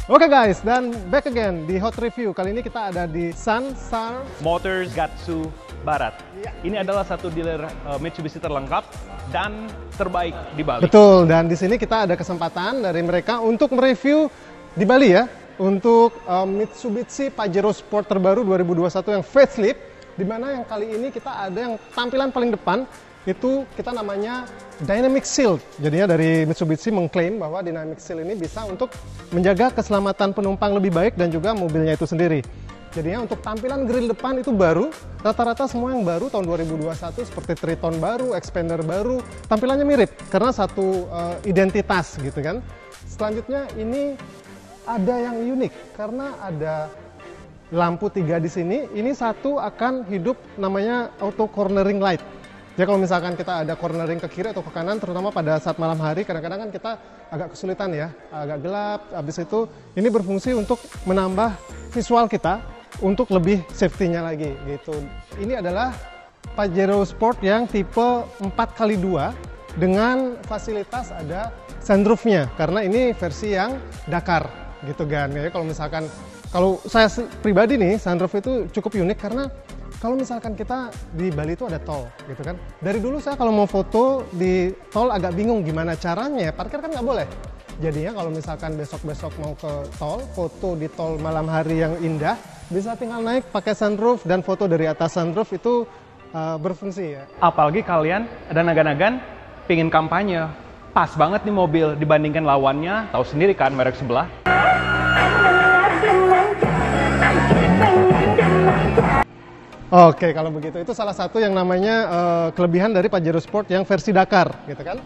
Oke guys, dan back again di Hot Review. Kali ini kita ada di Sansar Motors Gatsu Barat. Ini adalah satu dealer Mitsubishi terlengkap dan terbaik di Bali. Betul, dan di sini kita ada kesempatan dari mereka untuk mereview di Bali ya, untuk Mitsubishi Pajero Sport terbaru 2021 yang facelift, di mana yang kali ini kita ada yang tampilan paling depan itu kita namanya Dynamic Shield. Jadinya dari Mitsubishi mengklaim bahwa Dynamic Shield ini bisa untuk menjaga keselamatan penumpang lebih baik dan juga mobilnya itu sendiri. Jadinya untuk tampilan grill depan itu baru, rata-rata semua yang baru tahun 2021 seperti Triton baru, Expander baru, tampilannya mirip karena satu identitas gitu kan. Selanjutnya ini ada yang unik karena ada lampu 3 di sini. Ini satu akan hidup namanya auto cornering light. Jadi kalau misalkan kita ada cornering ke kiri atau ke kanan, terutama pada saat malam hari, kadang-kadang kan kita agak kesulitan ya, agak gelap. Habis itu ini berfungsi untuk menambah visual kita untuk lebih safety-nya lagi gitu. Ini adalah Pajero Sport yang tipe 4x2 dengan fasilitas ada sunroof-nya karena ini versi yang Dakar gitu kan. Jadi kalau misalkan kalau saya pribadi nih, sunroof itu cukup unik karena kalau misalkan kita di Bali itu ada tol gitu kan. Dari dulu saya kalau mau foto di tol agak bingung gimana caranya, parkir kan nggak boleh. Jadinya kalau misalkan besok-besok mau ke tol, foto di tol malam hari yang indah, bisa tinggal naik pakai sunroof dan foto dari atas sunroof itu berfungsi ya. Apalagi kalian ada nagan-nagan pingin kampanye, pas banget nih mobil dibandingkan lawannya, tahu sendiri kan merek sebelah. Oke, kalau begitu itu salah satu yang namanya kelebihan dari Pajero Sport yang versi Dakar, gitu kan.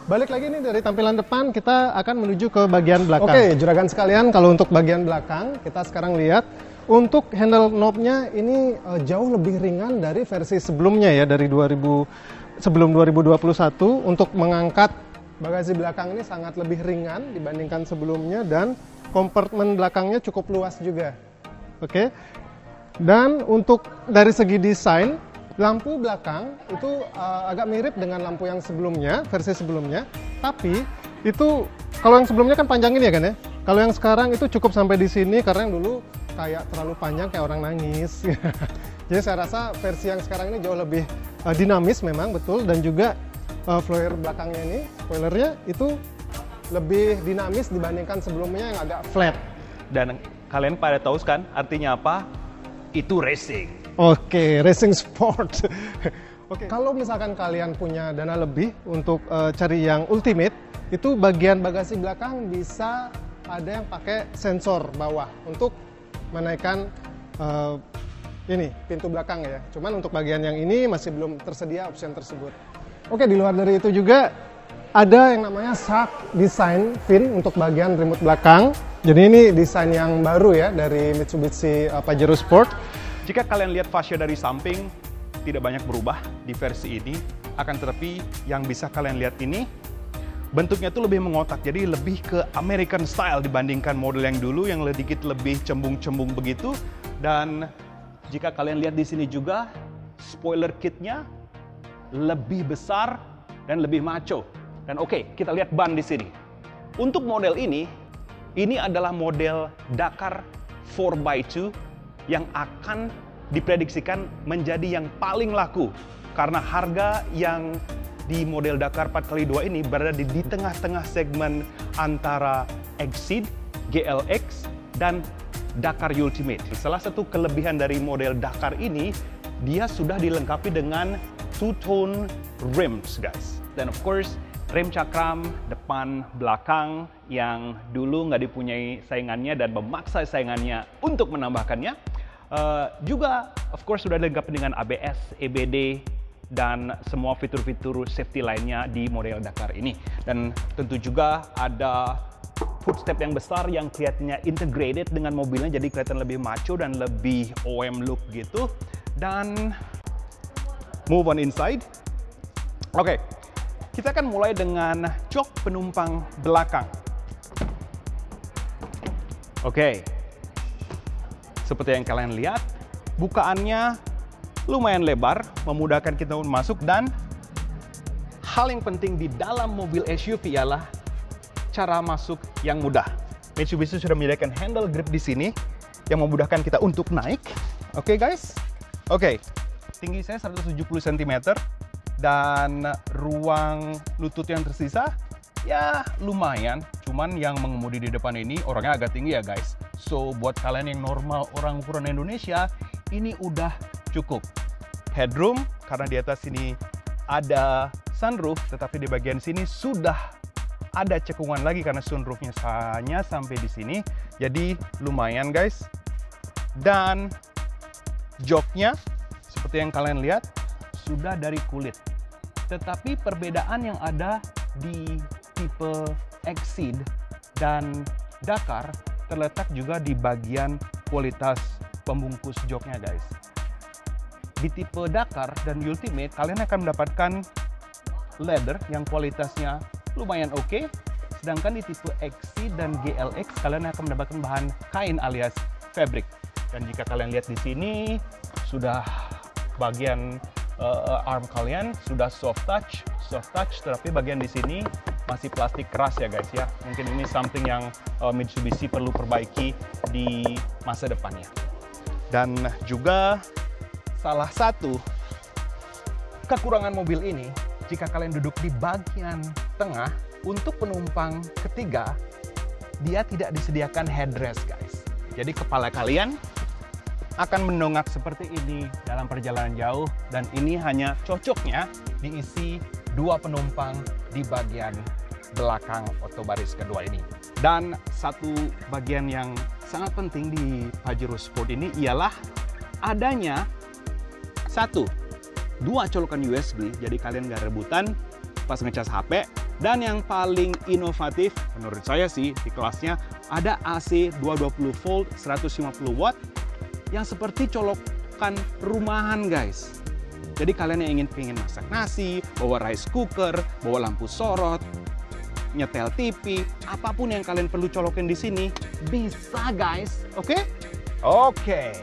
Balik lagi nih dari tampilan depan, kita akan menuju ke bagian belakang. Oke, juragan sekalian, kalau untuk bagian belakang, kita sekarang lihat untuk handle knob-nya ini jauh lebih ringan dari versi sebelumnya ya, dari sebelum 2021. Untuk mengangkat bagasi belakang ini sangat lebih ringan dibandingkan sebelumnya dan kompartemen belakangnya cukup luas juga. Oke. Dan untuk dari segi desain, lampu belakang itu agak mirip dengan lampu yang sebelumnya, versi sebelumnya. Tapi itu kalau yang sebelumnya kan panjangin ya kan ya. Kalau yang sekarang itu cukup sampai di sini karena yang dulu kayak terlalu panjang kayak orang nangis. Jadi saya rasa versi yang sekarang ini jauh lebih dinamis memang betul, dan juga floor belakangnya ini, spoilernya itu lebih dinamis dibandingkan sebelumnya yang agak flat. Dan kalian pada tahu kan artinya apa? Itu racing. Oke, racing sport. Oke, kalau misalkan kalian punya dana lebih untuk cari yang ultimate, itu bagian bagasi belakang bisa ada yang pakai sensor bawah untuk menaikkan ini pintu belakang ya. Cuman untuk bagian yang ini masih belum tersedia opsi tersebut. Oke, di luar dari itu juga ada yang namanya Shark Design Fin untuk bagian remote belakang. Jadi ini desain yang baru ya dari Mitsubishi Pajero Sport. Jika kalian lihat fascia dari samping, tidak banyak berubah di versi ini. Akan tetapi yang bisa kalian lihat ini, bentuknya itu lebih mengotak. Jadi lebih ke American style dibandingkan model yang dulu yang sedikit lebih cembung-cembung begitu. Dan jika kalian lihat di sini juga, spoiler kitnya lebih besar dan lebih macho. Dan oke, kita lihat ban di sini. Untuk model ini adalah model Dakar 4x2 yang akan diprediksikan menjadi yang paling laku karena harga yang di model Dakar 4x2 ini berada di tengah-tengah segmen antara Exceed, GLX, dan Dakar Ultimate. Salah satu kelebihan dari model Dakar ini, dia sudah dilengkapi dengan two-tone rims, guys. Dan of course, rem cakram depan belakang yang dulu nggak dipunyai saingannya dan memaksa saingannya untuk menambahkannya. Juga of course sudah dilengkapi dengan ABS, EBD, dan semua fitur-fitur safety lainnya di model Dakar ini. Dan tentu juga ada footstep yang besar yang kelihatannya integrated dengan mobilnya, jadi kelihatan lebih macho dan lebih OM look gitu. Dan move on inside. Oke. Kita akan mulai dengan jok penumpang belakang. Oke. Seperti yang kalian lihat, bukaannya lumayan lebar, memudahkan kita untuk masuk, dan hal yang penting di dalam mobil SUV ialah cara masuk yang mudah. Mitsubishi sudah menyediakan handle grip di sini yang memudahkan kita untuk naik. Oke, guys. Oke. Tinggi saya 170 cm dan ruang lutut yang tersisa ya lumayan. Cuman yang mengemudi di depan ini orangnya agak tinggi ya, guys. So, buat kalian yang normal orang ukuran Indonesia, ini udah cukup. Headroom, karena di atas sini ada sunroof, tetapi di bagian sini sudah ada cekungan lagi karena sunroofnya hanya sampai di sini. Jadi lumayan, guys. Dan joknya, seperti yang kalian lihat, sudah dari kulit. Tetapi perbedaan yang ada di tipe Exceed dan Dakar terletak juga di bagian kualitas pembungkus joknya, guys. Di tipe Dakar dan Ultimate, kalian akan mendapatkan leather yang kualitasnya lumayan oke. Sedangkan di tipe XC dan GLX, kalian akan mendapatkan bahan kain alias fabric. Dan jika kalian lihat di sini, sudah bagian arm kalian sudah soft touch, tetapi bagian di sini masih plastik keras ya, guys ya. Mungkin ini something yang Mitsubishi perlu perbaiki di masa depannya. Dan juga salah satu kekurangan mobil ini, jika kalian duduk di bagian tengah, untuk penumpang ketiga, dia tidak disediakan headrest, guys. Jadi kepala kalian akan mendongak seperti ini dalam perjalanan jauh, dan ini hanya cocoknya diisi 2 penumpang di bagian belakang otobaris kedua ini. Dan satu bagian yang sangat penting di Pajero Sport ini ialah adanya 2 colokan USB, jadi kalian nggak rebutan pas ngecas HP. Dan yang paling inovatif menurut saya sih di kelasnya, ada AC 220 volt 150 watt yang seperti colokan rumahan, guys. Jadi kalian yang ingin masak nasi, bawa rice cooker, bawa lampu sorot, nyetel TV, apapun yang kalian perlu colokin di sini bisa, guys. Oke? Oke.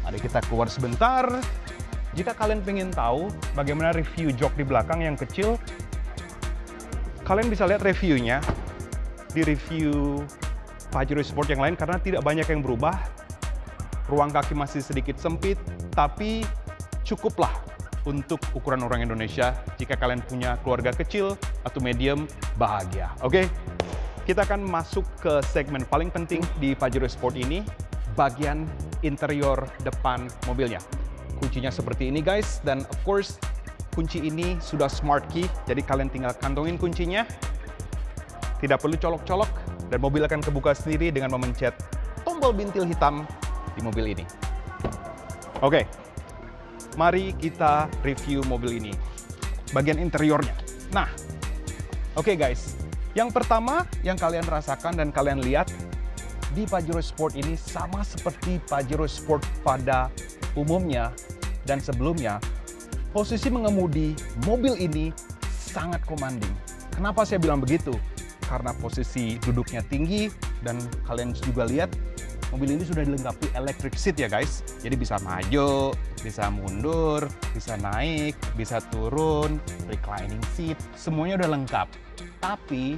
Mari kita keluar sebentar. Jika kalian pengen tahu bagaimana review jok di belakang yang kecil, kalian bisa lihat reviewnya di review Pajero Sport yang lain karena tidak banyak yang berubah. Ruang kaki masih sedikit sempit, tapi cukuplah untuk ukuran orang Indonesia jika kalian punya keluarga kecil atau medium bahagia. Oke? Kita akan masuk ke segmen paling penting di Pajero Sport ini, bagian interior depan mobilnya. Kuncinya seperti ini, guys, dan of course kunci ini sudah smart key, jadi kalian tinggal kantongin kuncinya, tidak perlu colok-colok, dan mobil akan kebuka sendiri dengan memencet tombol bintil hitam di mobil ini. Oke, mari kita review mobil ini, bagian interiornya. Nah, oke, guys, yang pertama yang kalian rasakan dan kalian lihat di Pajero Sport ini sama seperti Pajero Sport pada umumnya dan sebelumnya, posisi mengemudi mobil ini sangat commanding. Kenapa saya bilang begitu? Karena posisi duduknya tinggi dan kalian juga lihat mobil ini sudah dilengkapi electric seat ya, guys. Jadi bisa maju, bisa mundur, bisa naik, bisa turun, reclining seat, semuanya udah lengkap. Tapi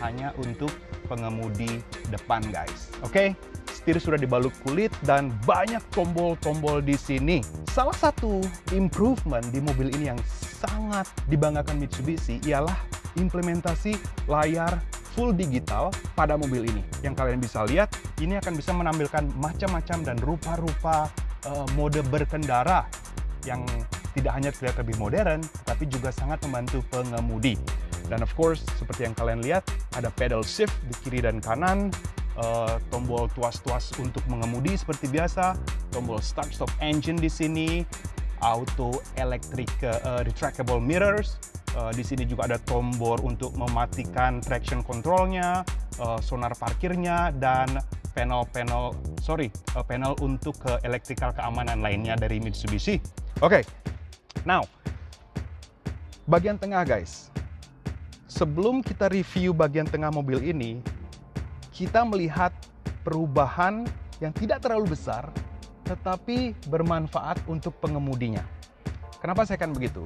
hanya untuk pengemudi depan, guys. Oke? Setir sudah dibalut kulit dan banyak tombol-tombol di sini. Salah satu improvement di mobil ini yang sangat dibanggakan Mitsubishi ialah implementasi layar full digital pada mobil ini. Yang kalian bisa lihat, ini akan bisa menampilkan macam-macam dan rupa-rupa mode berkendara yang tidak hanya terlihat lebih modern, tapi juga sangat membantu pengemudi. Dan of course, seperti yang kalian lihat, ada pedal shift di kiri dan kanan, tombol tuas-tuas untuk mengemudi seperti biasa, tombol start-stop engine di sini, auto electric retractable mirrors. Di sini juga ada tombol untuk mematikan traction controlnya, sonar parkirnya, dan panel untuk electrical keamanan lainnya dari Mitsubishi. Oke, now bagian tengah, guys. Sebelum kita review bagian tengah mobil ini, kita melihat perubahan yang tidak terlalu besar, tetapi bermanfaat untuk pengemudinya. Kenapa saya akan begitu?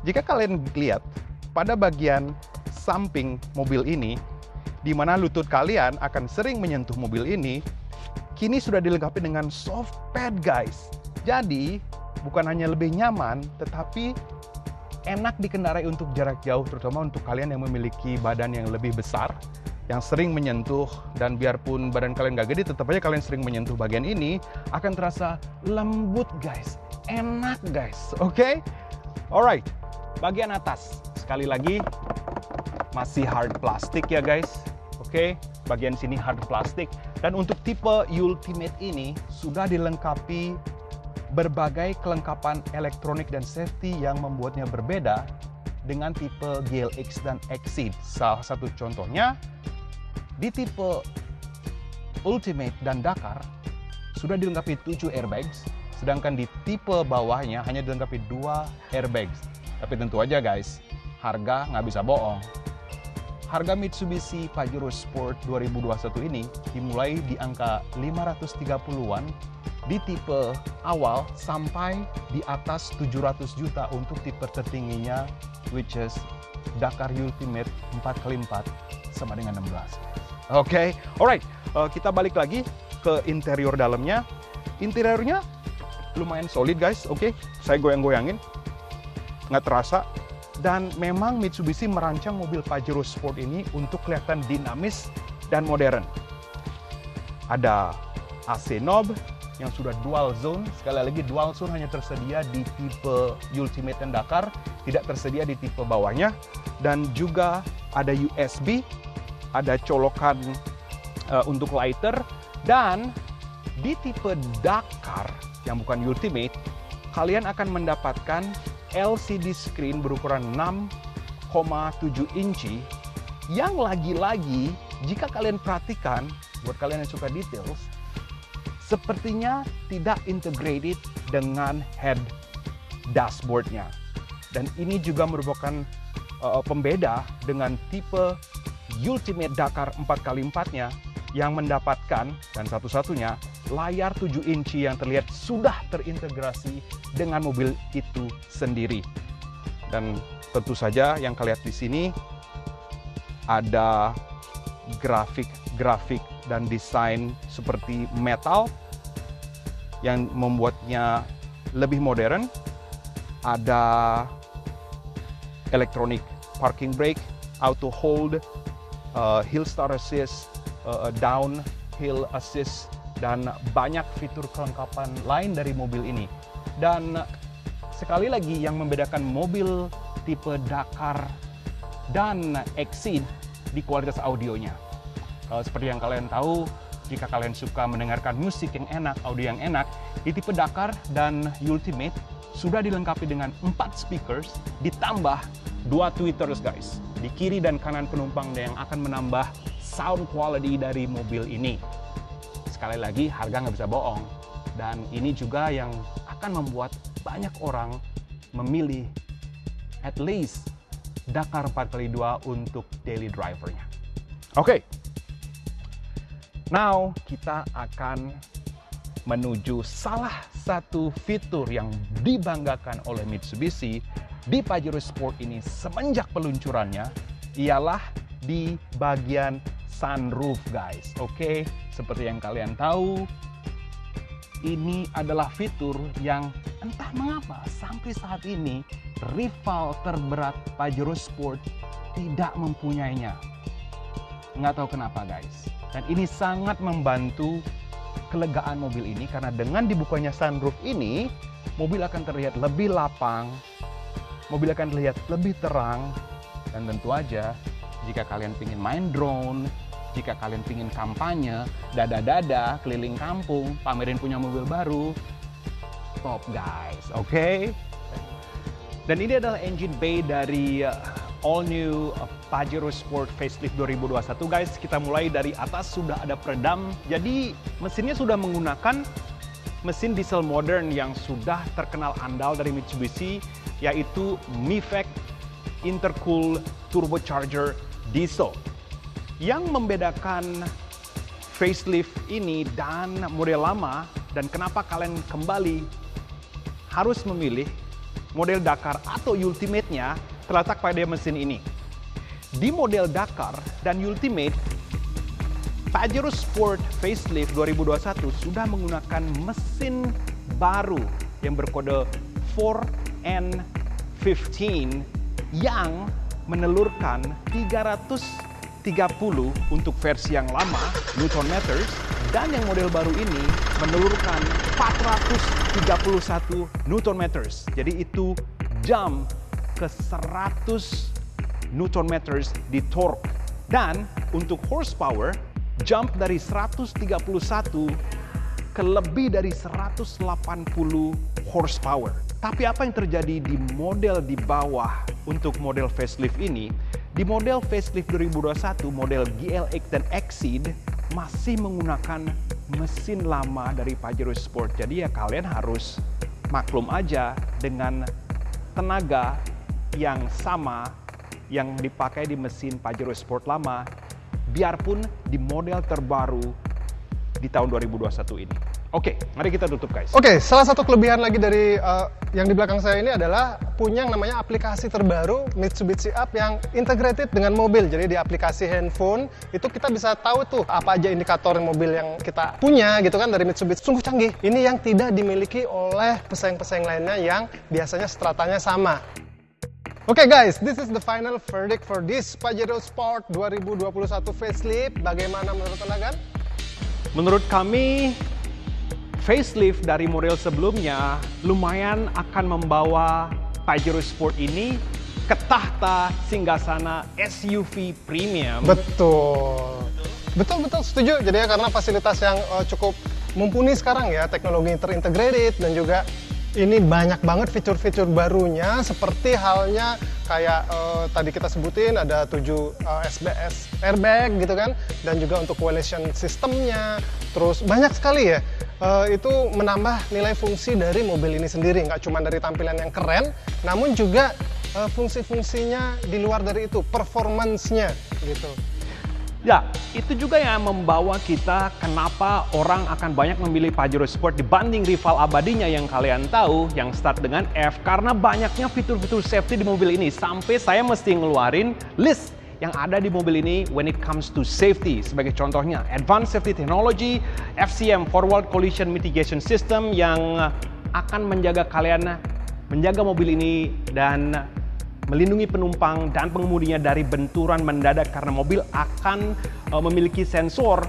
Jika kalian lihat, pada bagian samping mobil ini, di mana lutut kalian akan sering menyentuh mobil ini, kini sudah dilengkapi dengan soft pad guys. Jadi, bukan hanya lebih nyaman, tetapi enak dikendarai untuk jarak jauh, terutama untuk kalian yang memiliki badan yang lebih besar, yang sering menyentuh, dan biarpun badan kalian gak gede, tetap aja kalian sering menyentuh bagian ini, akan terasa lembut guys, enak guys, oke? Alright, bagian atas, sekali lagi, masih hard plastik ya guys, oke? Bagian sini hard plastik, dan untuk tipe Ultimate ini, sudah dilengkapi berbagai kelengkapan elektronik dan safety yang membuatnya berbeda dengan tipe GLX dan Exceed. Salah satu contohnya, di tipe Ultimate dan Dakar sudah dilengkapi 7 airbags, sedangkan di tipe bawahnya hanya dilengkapi 2 airbags. Tapi tentu aja guys, harga nggak bisa bohong. Harga Mitsubishi Pajero Sport 2021 ini dimulai di angka 530-an di tipe awal sampai di atas 700 juta untuk tipe tertingginya, which is Dakar Ultimate 4x4 sama dengan 16. Oke, alright, kita balik lagi ke interior dalamnya. Interiornya lumayan solid guys, oke. Saya goyang-goyangin, nggak terasa. Dan memang Mitsubishi merancang mobil Pajero Sport ini untuk kelihatan dinamis dan modern. Ada AC knob yang sudah dual zone. Sekali lagi, dual zone hanya tersedia di tipe Ultimate dan Dakar, tidak tersedia di tipe bawahnya. Dan juga ada USB, ada colokan untuk lighter. Dan di tipe Dakar yang bukan Ultimate, kalian akan mendapatkan LCD screen berukuran 6,7 inci yang lagi-lagi, jika kalian perhatikan, buat kalian yang suka details, sepertinya tidak integrated dengan head dashboardnya. Dan ini juga merupakan pembeda dengan tipe Ultimate Dakar 4x4-nya yang mendapatkan, dan satu-satunya, layar 7 inci yang terlihat sudah terintegrasi dengan mobil itu sendiri. Dan tentu saja yang kalian lihat di sini ada grafik dan desain seperti metal yang membuatnya lebih modern. Ada electronic parking brake, auto hold, hill start assist, downhill assist, dan banyak fitur kelengkapan lain dari mobil ini. Dan sekali lagi yang membedakan mobil tipe Dakar dan Exceed di kualitas audionya. Seperti yang kalian tahu, jika kalian suka mendengarkan musik yang enak, audio yang enak, di tipe Dakar dan Ultimate sudah dilengkapi dengan 4 speakers ditambah 2 tweeters guys, di kiri dan kanan penumpang yang akan menambah sound quality dari mobil ini. Sekali lagi, harga nggak bisa bohong. Dan ini juga yang akan membuat banyak orang memilih at least Dakar 4x2 untuk daily drivernya. Oke. Now, kita akan menuju salah satu fitur yang dibanggakan oleh Mitsubishi di Pajero Sport ini semenjak peluncurannya, ialah di bagian sunroof guys. Oke, seperti yang kalian tahu, ini adalah fitur yang entah mengapa sampai saat ini rival terberat Pajero Sport tidak mempunyainya. Nggak tahu kenapa guys. Dan ini sangat membantu kelegaan mobil ini karena dengan dibukanya sunroof ini, mobil akan terlihat lebih lapang, mobil akan terlihat lebih terang, dan tentu aja jika kalian ingin main drone, jika kalian ingin kampanye, dada-dada, keliling kampung, pamerin punya mobil baru, top guys, oke? Dan ini adalah engine bay dari all new Pajero Sport Facelift 2021 guys. Kita mulai dari atas, sudah ada peredam, jadi mesinnya sudah menggunakan mesin diesel modern yang sudah terkenal andal dari Mitsubishi, yaitu Mifec Intercool Turbocharger Diesel. Yang membedakan facelift ini dan model lama, dan kenapa kalian kembali harus memilih model Dakar atau Ultimate-nya, terletak pada mesin ini. Di model Dakar dan Ultimate, Pajero Sport Facelift 2021 sudah menggunakan mesin baru yang berkode 4N15 yang menelurkan 330 untuk versi yang lama Newton meters, dan yang model baru ini menelurkan 431 Newton meters. Jadi itu jump ke 100 Newton meters di torque. Dan untuk horsepower, jump dari 131 ke lebih dari 180 horsepower. Tapi apa yang terjadi di model di bawah untuk model facelift ini? Di model facelift 2021, model GLX dan Exceed masih menggunakan mesin lama dari Pajero Sport. Jadi ya kalian harus maklum aja dengan tenaga yang sama yang dipakai di mesin Pajero Sport lama, biarpun di model terbaru di tahun 2021 ini. Oke, mari kita tutup guys. Oke, salah satu kelebihan lagi dari yang di belakang saya ini adalah punya yang namanya aplikasi terbaru Mitsubishi Up yang integrated dengan mobil. Jadi di aplikasi handphone itu kita bisa tahu tuh apa aja indikator mobil yang kita punya gitu kan dari Mitsubishi. Sungguh canggih. Ini yang tidak dimiliki oleh pesaing-pesaing lainnya yang biasanya stratanya sama. Oke guys, this is the final verdict for this Pajero Sport 2021 facelift. Bagaimana menurut Anda kan? Menurut kami, facelift dari model sebelumnya lumayan akan membawa Pajero Sport ini ke tahta singgasana SUV premium. Betul, setuju. Jadi ya karena fasilitas yang cukup mumpuni sekarang ya, teknologi terintegrated dan juga ini banyak banget fitur-fitur barunya seperti halnya kayak tadi kita sebutin ada 7 SBS airbag gitu kan, dan juga untuk coalition sistemnya, terus banyak sekali ya. Itu menambah nilai fungsi dari mobil ini sendiri, nggak cuma dari tampilan yang keren, namun juga fungsi-fungsinya di luar dari itu, performance-nya gitu. Ya, itu juga yang membawa kita kenapa orang akan banyak memilih Pajero Sport dibanding rival abadinya yang kalian tahu, yang start dengan F, karena banyaknya fitur-fitur safety di mobil ini, sampai saya mesti ngeluarin list yang ada di mobil ini when it comes to safety. Sebagai contohnya, Advanced Safety Technology, FCM, Forward Collision Mitigation System, yang akan menjaga mobil ini dan melindungi penumpang dan pengemudinya dari benturan mendadak, karena mobil akan memiliki sensor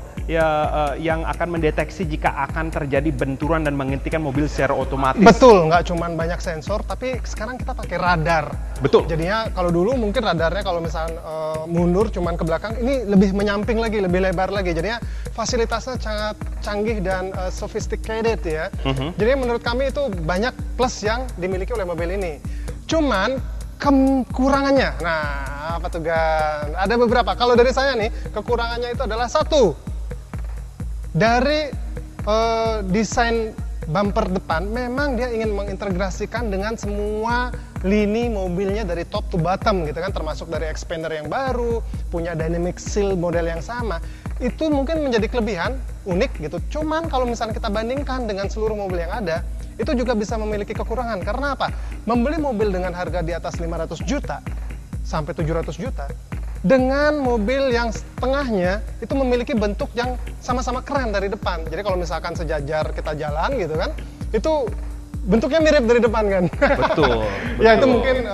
yang akan mendeteksi jika akan terjadi benturan dan menghentikan mobil secara otomatis. Betul, nggak cuma banyak sensor, tapi sekarang kita pakai radar. Betul. Jadinya kalau dulu mungkin radarnya kalau misalnya mundur cuman ke belakang, ini lebih menyamping lagi, lebih lebar lagi. Jadinya fasilitasnya sangat canggih dan sophisticated ya. Jadi menurut kami itu banyak plus yang dimiliki oleh mobil ini. Cuman kekurangannya, nah apa tuh Gan? Ada beberapa. Kalau dari saya nih, kekurangannya itu adalah satu, dari desain bumper depan, memang dia ingin mengintegrasikan dengan semua lini mobilnya dari top to bottom gitu kan, termasuk dari expander yang baru, punya dynamic sill model yang sama. Itu mungkin menjadi kelebihan, unik gitu. Cuman kalau misalnya kita bandingkan dengan seluruh mobil yang ada, itu juga bisa memiliki kekurangan. Karena apa? Membeli mobil dengan harga di atas 500 juta sampai 700 juta dengan mobil yang setengahnya itu memiliki bentuk yang sama-sama keren dari depan. Jadi kalau misalkan sejajar kita jalan gitu kan, itu bentuknya mirip dari depan kan. Betul. Ya itu mungkin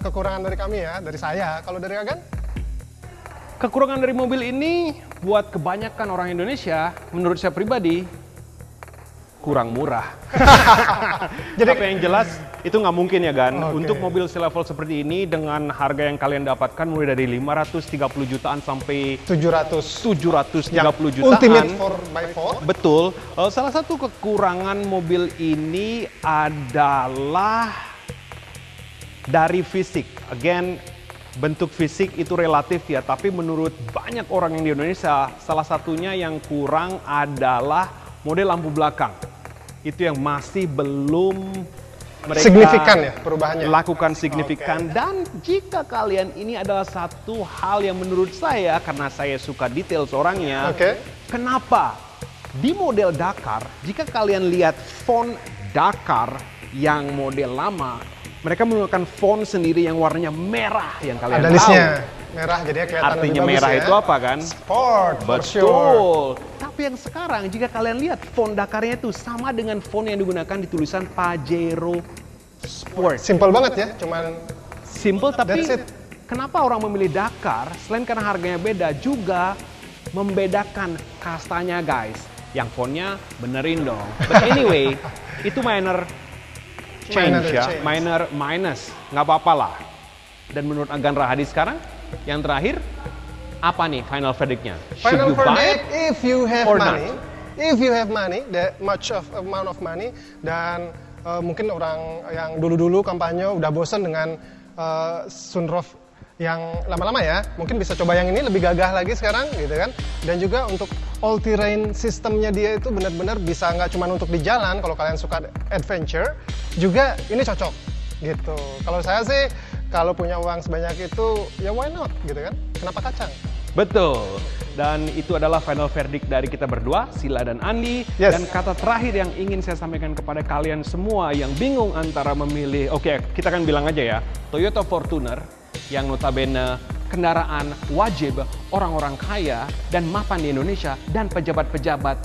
kekurangan dari kami ya, dari saya. Kalau dari Agan? Kekurangan dari mobil ini buat kebanyakan orang Indonesia, menurut saya pribadi, kurang murah. Jadi apa yang jelas itu nggak mungkin ya Gan. Okay. Untuk mobil selevel seperti ini dengan harga yang kalian dapatkan mulai dari 530 jutaan sampai 730 jutaan. Ultimate 4x4. Betul. Salah satu kekurangan mobil ini adalah dari fisik. Again, bentuk fisik itu relatif ya, tapi menurut banyak orang yang di Indonesia, salah satunya yang kurang adalah model lampu belakang. Itu yang masih belum mereka signifikan ya perubahannya. Lakukan signifikan. Okay. Dan jika kalian ini adalah satu hal yang menurut saya, karena saya suka detail orangnya, kenapa di model Dakar, jika kalian lihat font Dakar yang model lama, mereka menggunakan font sendiri yang warnanya merah yang kalian ada tahu. Listnya. merah jadinya kelihatan Artinya lebih bagus merah ya. itu apa kan? Sport, for sure. Betul. Tapi yang sekarang jika kalian lihat font Dakarnya itu sama dengan font yang digunakan di tulisan Pajero Sport. Simple banget ya, cuman Simple tapi that's it. kenapa orang memilih Dakar? Selain karena harganya beda, juga membedakan kastanya guys. Yang fontnya benerin dong. But anyway, itu minor change ya, change. minor minus, nggak apa-apa lah. Dan menurut Agan Rahadi sekarang, yang terakhir apa nih final verdictnya? Should Final you buy it? verdict, if you have or money, not? if you have money, that much of amount of money, dan mungkin orang yang dulu-dulu kampanye udah bosen dengan sunroof yang lama-lama ya, mungkin bisa coba yang ini lebih gagah lagi sekarang gitu kan. Dan juga untuk all terrain sistemnya dia itu benar-benar bisa nggak cuma untuk di jalan, kalau kalian suka adventure, juga ini cocok gitu. Kalau saya sih, kalau punya uang sebanyak itu, ya why not gitu kan, kenapa kacang? Betul. Dan itu adalah final verdict dari kita berdua, Sila dan Andi. Yes. Dan kata terakhir yang ingin saya sampaikan kepada kalian semua yang bingung antara memilih, oke, kita kan bilang aja ya, Toyota Fortuner yang notabene kendaraan wajib orang-orang kaya dan mapan di Indonesia dan pejabat-pejabat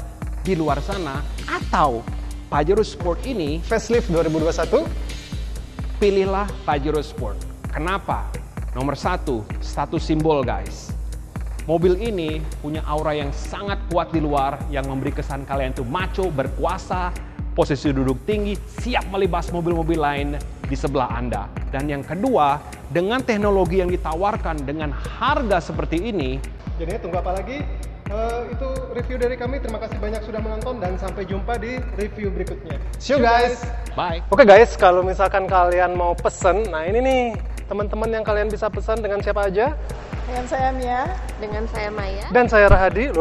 di luar sana, atau Pajero Sport ini, Facelift 2021. pilihlah Pajero Sport. Kenapa? Nomor satu, status simbol guys. Mobil ini punya aura yang sangat kuat di luar yang memberi kesan kalian tuh macho, berkuasa, posisi duduk tinggi, siap melibas mobil-mobil lain di sebelah Anda. Dan yang kedua, dengan teknologi yang ditawarkan dengan harga seperti ini, Jadinya tunggu apa lagi? Itu review dari kami. Terima kasih banyak sudah menonton dan sampai jumpa di review berikutnya. See you guys. bye. Oke guys, kalau misalkan kalian mau pesen, nah ini nih teman-teman yang kalian bisa pesan dengan siapa aja? Dengan saya Mia. Dengan saya Maya. Dan saya Rahadi.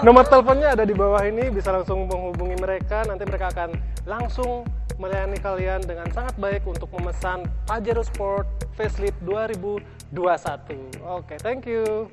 Nomor teleponnya ada di bawah ini, bisa langsung menghubungi mereka. Nanti mereka akan langsung melayani kalian dengan sangat baik untuk memesan Pajero Sport Facelift 2021. Oke, thank you.